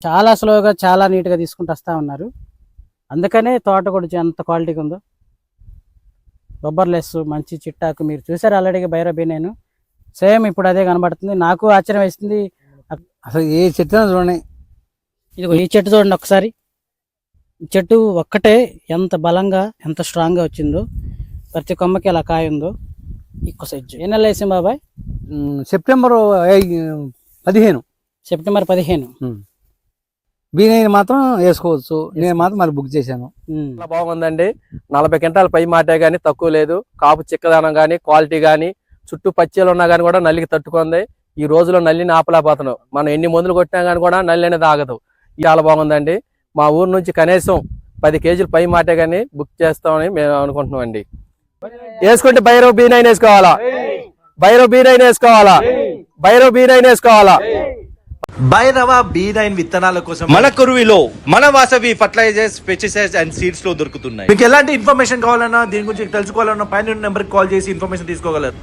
చాలా స్లోగా చాలా నీట్గా తీసుకుంటూ వస్తూ ఉన్నారు. అందుకనే తోట కూడా ఎంత క్వాలిటీగా ఉందో. రబ్బర్లెస్ మంచి చిట్టాకు మీరు చూసారు ఆల్రెడీగా బైరబీ. నేను సేమ్ ఇప్పుడు అదే కనబడుతుంది. నాకు ఆశ్చర్యం వేస్తుంది. అసలు ఏ చెట్టు చూడండి, ఇదిగో ఈ చెట్టు చూడండి ఒకసారి. ఈ చెట్టు ఒక్కటే ఎంత బలంగా ఎంత స్ట్రాంగ్గా వచ్చిందో. ప్రతి కొమ్మకి అలా కాయ ఉందో. ఇంకో సైజ్ ఏ నెల వేసాం బాబాయ్? సెప్టెంబర్ 15. సెప్టెంబర్ 15. బీనైన్ మాత్రం వేసుకోవచ్చు. నేను మాత్రం మరి బుక్ చేశాను. చాలా బాగుందండి. 40 క్వింటాల పై మాటే గానీ తక్కువ లేదు. కాపు చిక్కదనం కానీ క్వాలిటీ కానీ చుట్టూ పచ్చీలు ఉన్నా కానీ కూడా నల్లికి తట్టుకుంది. ఈ రోజులో నల్లిని ఆపలేకపోతున్నాం. మనం ఎన్ని మందులు కొట్టినా కానీ కూడా నల్లి అనేది ఆగదు. చాలా బాగుందండి. మా ఊరు నుంచి కనీసం 10 కేజీలు పై మాటే కానీ బుక్ చేస్తామని మేము అనుకుంటున్నాం అండి. వేసుకుంటే భైరవ్ B9 వేసుకోవాలా, భైరవ్ B9 వేసుకోవాలా, భైరవ్ B9 వేసుకోవాలా. భైరవ B9 విత్తనాల కోసం మన కురువిలో మన Vasavi fertilizers, pesticides and seeds లో దొరుకుతున్నాయి. మీకు ఎలాంటి ఇన్ఫర్మేషన్ కావాలన్నా దీని గురించి తెలుసుకోవాలన్నా పైన నెంబర్ కాల్ చేసి ఇన్ఫర్మేషన్ తీసుకోగలరు.